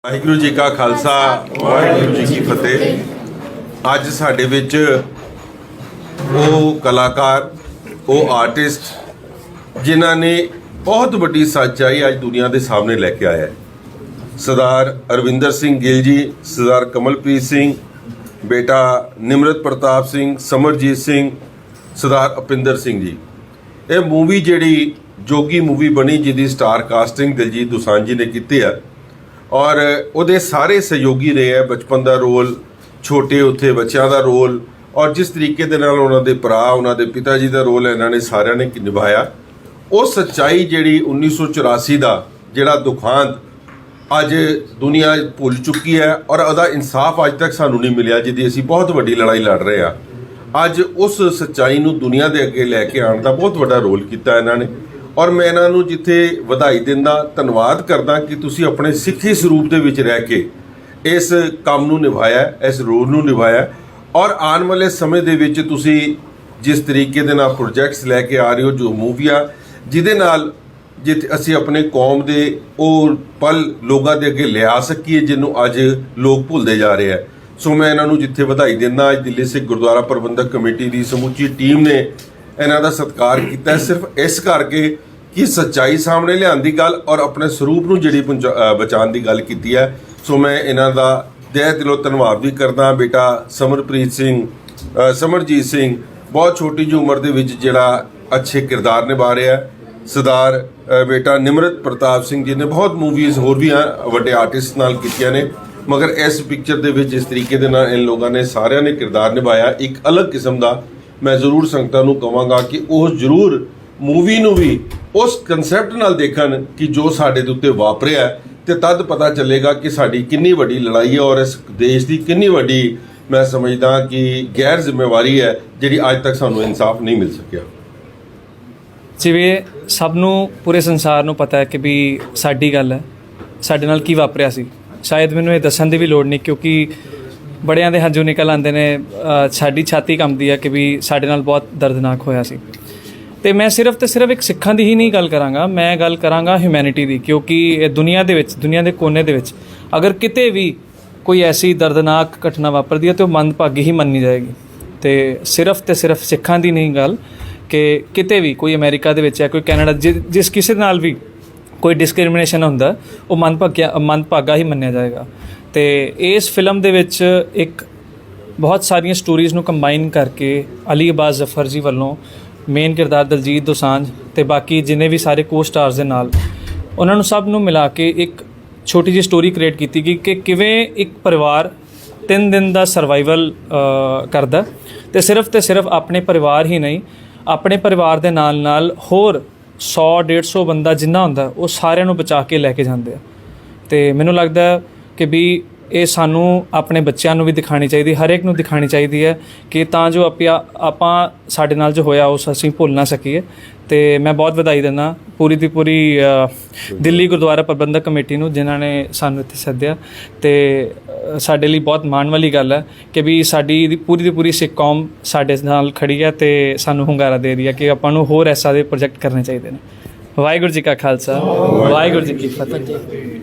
ਵਾਹਿਗੁਰੂ ਜੀ ਕਾ ਖਾਲਸਾ ਵਾਹਿਗੁਰੂ ਜੀ ਕੀ ਫਤਿਹ। ਅੱਜ ਸਾਡੇ ਵਿੱਚ ਉਹ ਕਲਾਕਾਰ, ਉਹ ਆਰਟਿਸਟ ਜਿਨ੍ਹਾਂ ਨੇ ਬਹੁਤ ਵੱਡੀ ਸੱਚਾਈ ਅੱਜ ਦੁਨੀਆ ਦੇ ਸਾਹਮਣੇ ਲੈ ਕੇ ਆਇਆ ਹੈ। ਸਰਦਾਰ ਅਰਵਿੰਦਰ ਸਿੰਘ ਗਿੱਲ ਜੀ, ਸਰਦਾਰ ਕਮਲਪ੍ਰੀਤ ਸਿੰਘ, ਬੇਟਾ ਨਿਮਰਤ ਪ੍ਰਤਾਪ ਸਿੰਘ, ਸਮਰਜੀਤ ਸਿੰਘ, ਸਰਦਾਰ ਅਪਿੰਦਰ ਸਿੰਘ ਜੀ। ਇਹ ਮੂਵੀ ਜਿਹੜੀ ਜੋਗੀ ਮੂਵੀ ਬਣੀ, ਜਿਹਦੀ ਸਟਾਰ ਕਾਸਟਿੰਗ ਦਿਲਜੀਤ ਦੋਸਾਂਝ ਜੀ ਨੇ ਕੀਤੀ ਹੈ ਔਰ ਉਹਦੇ ਸਾਰੇ ਸਹਿਯੋਗੀ ਰਹੇ ਹੈ। ਬਚਪਨ ਦਾ ਰੋਲ, ਛੋਟੇ ਉੱਥੇ ਬੱਚਿਆਂ ਦਾ ਰੋਲ ਔਰ ਜਿਸ ਤਰੀਕੇ ਦੇ ਨਾਲ ਉਹਨਾਂ ਦੇ ਭਰਾ, ਉਹਨਾਂ ਦੇ ਪਿਤਾ ਜੀ ਦਾ ਰੋਲ ਇਹਨਾਂ ਨੇ ਸਾਰਿਆਂ ਨੇ ਨਿਭਾਇਆ। ਉਹ ਸੱਚਾਈ ਜਿਹੜੀ 1984 ਦਾ ਜਿਹੜਾ ਦੁਖਾਂਤ ਅੱਜ ਦੁਨੀਆ ਭੁੱਲ ਚੁੱਕੀ ਹੈ ਔਰ ਉਹਦਾ ਇਨਸਾਫ ਅੱਜ ਤੱਕ ਸਾਨੂੰ ਨਹੀਂ ਮਿਲਿਆ, ਜਿਹਦੀ ਅਸੀਂ ਬਹੁਤ ਵੱਡੀ ਲੜਾਈ ਲੜ ਰਹੇ ਹਾਂ। ਅੱਜ ਉਸ ਸੱਚਾਈ ਨੂੰ ਦੁਨੀਆ ਦੇ ਅੱਗੇ ਲੈ ਕੇ ਆਉਣ ਦਾ ਬਹੁਤ ਵੱਡਾ ਰੋਲ ਕੀਤਾ ਇਹਨਾਂ ਨੇ ਔਰ ਮੈਂ ਇਹਨਾਂ ਨੂੰ ਜਿੱਥੇ ਵਧਾਈ ਦਿੰਦਾ, ਧੰਨਵਾਦ ਕਰਦਾ ਕਿ ਤੁਸੀਂ ਆਪਣੇ ਸਿੱਖੀ ਸਰੂਪ ਦੇ ਵਿੱਚ ਰਹਿ ਕੇ ਇਸ ਕੰਮ ਨੂੰ ਨਿਭਾਇਆ, ਇਸ ਰੋਲ ਨੂੰ ਨਿਭਾਇਆ ਔਰ ਆਉਣ ਵਾਲੇ ਸਮੇਂ ਦੇ ਵਿੱਚ ਤੁਸੀਂ ਜਿਸ ਤਰੀਕੇ ਦੇ ਨਾਲ ਪ੍ਰੋਜੈਕਟਸ ਲੈ ਕੇ ਆ ਰਹੇ ਹੋ, ਜੋ ਮੂਵੀਆਂ ਜਿਹਦੇ ਨਾਲ ਜਿੱਥੇ ਅਸੀਂ ਆਪਣੇ ਕੌਮ ਦੇ ਉਹ ਪਲ ਲੋਕਾਂ ਦੇ ਅੱਗੇ ਲਿਆ ਸਕੀਏ ਜਿਹਨੂੰ ਅੱਜ ਲੋਕ ਭੁੱਲਦੇ ਜਾ ਰਹੇ ਹੈ। ਸੋ ਮੈਂ ਇਹਨਾਂ ਨੂੰ ਜਿੱਥੇ ਵਧਾਈ ਦਿੰਦਾ। ਅੱਜ ਦਿੱਲੀ ਸਿੱਖ ਗੁਰਦੁਆਰਾ ਪ੍ਰਬੰਧਕ ਕਮੇਟੀ ਦੀ ਸਮੁੱਚੀ ਟੀਮ ਨੇ ਇਹਨਾਂ ਦਾ ਸਤਿਕਾਰ ਕੀਤਾ ਸਿਰਫ ਇਸ ਕਰਕੇ ਕਿ ਸੱਚਾਈ ਸਾਹਮਣੇ ਲਿਆਉਣ ਦੀ ਗੱਲ ਔਰ ਆਪਣੇ ਸਰੂਪ ਨੂੰ ਜਿਹੜੀ ਬਚਾਉਣ ਦੀ ਗੱਲ ਕੀਤੀ ਹੈ। ਸੋ ਮੈਂ ਇਹਨਾਂ ਦਾ ਤਹਿ ਦਿਲੋਂ ਧੰਨਵਾਦ ਵੀ ਕਰਦਾ। ਬੇਟਾ ਸਮਰਪ੍ਰੀਤ ਸਿੰਘ, ਸਮਰਜੀਤ ਸਿੰਘ ਬਹੁਤ ਛੋਟੀ ਜਿਹੀ ਉਮਰ ਦੇ ਵਿੱਚ ਜਿਹੜਾ ਅੱਛੇ ਕਿਰਦਾਰ ਨਿਭਾ ਰਿਹਾ ਹੈ। ਸਰਦਾਰ ਬੇਟਾ ਨਿਮਰਤ ਪ੍ਰਤਾਪ ਸਿੰਘ ਜੀ ਨੇ ਬਹੁਤ ਮੂਵੀਜ਼ ਹੋਰ ਵੀ ਵੱਡੇ ਆਰਟਿਸਟ ਨਾਲ ਕੀਤੀਆਂ ਨੇ, ਮਗਰ ਇਸ ਪਿਕਚਰ ਦੇ ਵਿੱਚ ਜਿਸ ਤਰੀਕੇ ਦੇ ਨਾਲ ਇਨ ਲੋਕਾਂ ਨੇ ਸਾਰਿਆਂ ਨੇ ਕਿਰਦਾਰ ਨਿਭਾਇਆ ਇੱਕ ਅਲੱਗ ਕਿਸਮ ਦਾ। ਮੈਂ ਜ਼ਰੂਰ ਸੰਗਤਾਂ ਨੂੰ ਕਹਾਂਗਾ ਕਿ ਉਹ ਜ਼ਰੂਰ ਮੂਵੀ ਨੂੰ ਵੀ ਉਸ ਕਨਸੈਪਟ ਨਾਲ ਦੇਖਣ ਕਿ ਜੋ ਸਾਡੇ ਦੇ ਉੱਤੇ ਵਾਪਰਿਆ, ਤੇ ਤਦ ਪਤਾ ਚੱਲੇਗਾ ਕਿ ਸਾਡੀ ਕਿੰਨੀ ਵੱਡੀ ਲੜਾਈ ਹੈ ਔਰ ਇਸ ਦੇਸ਼ ਦੀ ਕਿੰਨੀ ਵੱਡੀ ਮੈਂ ਸਮਝਦਾ ਕਿ ਗੈਰ ਜ਼ਿੰਮੇਵਾਰੀ ਹੈ ਜਿਹੜੀ ਅੱਜ ਤੱਕ ਸਾਨੂੰ ਇਨਸਾਫ ਨਹੀਂ ਮਿਲ ਸਕਿਆ। ਜਿਵੇਂ ਸਭ ਨੂੰ ਪੂਰੇ ਸੰਸਾਰ ਨੂੰ ਪਤਾ ਹੈ ਕਿ ਵੀ ਸਾਡੀ ਗੱਲ ਹੈ, ਸਾਡੇ ਨਾਲ ਕੀ ਵਾਪਰਿਆ ਸੀ। ਸ਼ਾਇਦ ਮੈਨੂੰ ਇਹ ਦੱਸਣ ਦੀ ਵੀ ਲੋੜ ਨਹੀਂ, ਕਿਉਂਕਿ ਬੜਿਆਂ ਦੇ ਹੰਝੂ ਨਿਕਲ ਆਉਂਦੇ ਨੇ, ਸਾਡੀ ਛਾਤੀ ਕੰਬਦੀ ਹੈ ਕਿ ਵੀ ਸਾਡੇ ਨਾਲ ਬਹੁਤ ਦਰਦਨਾਕ ਹੋਇਆ ਸੀ। ਤੇ ਮੈਂ ਸਿਰਫ ਤੇ ਸਿਰਫ ਇੱਕ ਸਿੱਖਾਂ ਦੀ ਹੀ ਨਹੀਂ ਗੱਲ ਕਰਾਂਗਾ, ਮੈਂ ਗੱਲ ਕਰਾਂਗਾ ਹਿਊਮੈਨਿਟੀ ਦੀ, ਕਿਉਂਕਿ ਇਹ ਦੁਨੀਆ ਦੇ ਵਿੱਚ, ਦੁਨੀਆ ਦੇ ਕੋਨੇ ਦੇ ਵਿੱਚ ਅਗਰ ਕਿਤੇ ਵੀ ਕੋਈ ਐਸੀ ਦਰਦਨਾਕ ਘਟਨਾ ਵਾਪਰਦੀ ਹੈ ਤਾਂ ਉਹ ਮੰਦਭਾਗੀ ਹੀ ਮੰਨੀ ਜਾਏਗੀ। ਤੇ ਸਿਰਫ ਸਿੱਖਾਂ ਦੀ ਨਹੀਂ ਗੱਲ, ਕਿ ਕਿਤੇ ਵੀ ਕੋਈ ਅਮਰੀਕਾ ਦੇ ਵਿੱਚ ਹੈ, ਕੋਈ ਕੈਨੇਡਾ, ਜਿਸ ਕਿਸੇ ਨਾਲ ਵੀ ਕੋਈ ਡਿਸਕ੍ਰਿਮੀਨੇਸ਼ਨ ਹੁੰਦਾ ਉਹ ਮੰਦਭਾਗਾ ਹੀ ਮੰਨਿਆ ਜਾਏਗਾ। ਤੇ ਇਸ ਫਿਲਮ ਦੇ ਵਿੱਚ ਇੱਕ ਬਹੁਤ ਸਾਰੀਆਂ ਸਟੋਰੀਜ਼ ਨੂੰ ਕੰਬਾਈਨ ਕਰਕੇ ਅਲੀ ਅਬਾਸ ਜ਼ਫਰ ਜੀ ਵੱਲੋਂ ਮੇਨ ਕਿਰਦਾਰ ਦਿਲਜੀਤ ਦੋਸਾਂਝ ਤੇ ਬਾਕੀ ਜਿੰਨੇ ਵੀ ਸਾਰੇ ਕੋ ਸਟਾਰਸ ਦੇ ਨਾਲ ਉਹਨਾਂ ਨੂੰ ਸਭ ਨੂੰ ਮਿਲਾ ਕੇ ਇੱਕ ਛੋਟੀ ਜਿਹੀ ਸਟੋਰੀ ਕ੍ਰੀਏਟ ਕੀਤੀ ਗਈ ਕਿ ਕਿਵੇਂ ਇੱਕ ਪਰਿਵਾਰ 3 ਦਿਨ ਦਾ ਸਰਵਾਈਵਲ ਕਰਦਾ ਤੇ ਸਿਰਫ ਆਪਣੇ ਪਰਿਵਾਰ ਹੀ ਨਹੀਂ, ਆਪਣੇ ਪਰਿਵਾਰ ਦੇ ਨਾਲ ਹੋਰ 100-150 ਬੰਦਾ ਜਿੰਨਾ ਹੁੰਦਾ ਉਹ ਸਾਰਿਆਂ ਨੂੰ ਬਚਾ ਕੇ ਲੈ ਕੇ ਜਾਂਦੇ ਆ। ਤੇ ਮੈਨੂੰ ਲੱਗਦਾ ਕਿ ਵੀ ਇਹ ਸਾਨੂੰ ਆਪਣੇ ਬੱਚਿਆਂ ਨੂੰ ਵੀ ਦਿਖਾਣੀ ਚਾਹੀਦੀ, ਹਰ ਇੱਕ ਨੂੰ ਦਿਖਾਣੀ ਚਾਹੀਦੀ ਹੈ ਕਿ ਤਾਂ ਜੋ ਆਪਾਂ ਸਾਡੇ ਨਾਲ ਜੋ ਹੋਇਆ ਉਸ ਅਸੀਂ ਭੁੱਲ ਨਾ ਸਕੀਏ। ਤੇ ਮੈਂ ਬਹੁਤ ਵਧਾਈ ਦਿੰਦਾ ਪੂਰੀ ਦੀ ਪੂਰੀ ਦਿੱਲੀ ਗੁਰਦੁਆਰਾ ਪ੍ਰਬੰਧਕ ਕਮੇਟੀ ਨੂੰ, ਜਿਨ੍ਹਾਂ ਨੇ ਸਾਨੂੰ ਇੱਥੇ ਸੱਦਿਆ। ਤੇ ਸਾਡੇ ਲਈ ਬਹੁਤ ਮਾਣ ਵਾਲੀ ਗੱਲ ਹੈ ਕਿ ਵੀ ਸਾਡੀ ਦੀ ਪੂਰੀ ਸਿੱਖ ਕੌਮ ਸਾਡੇ ਨਾਲ ਖੜੀ ਹੈ ਤੇ ਸਾਨੂੰ ਹੁੰਗਾਰਾ ਦੇ ਰਹੀ ਹੈ ਕਿ ਆਪਾਂ ਨੂੰ ਹੋਰ ਐਸਾ ਦੇ ਪ੍ਰੋਜੈਕਟ ਕਰਨੇ ਚਾਹੀਦੇ ਨੇ। ਵਾਹਿਗੁਰੂ ਜੀ ਕਾ ਖਾਲਸਾ, ਵਾਹਿਗੁਰੂ ਜੀ ਕੀ ਫਤਿਹ।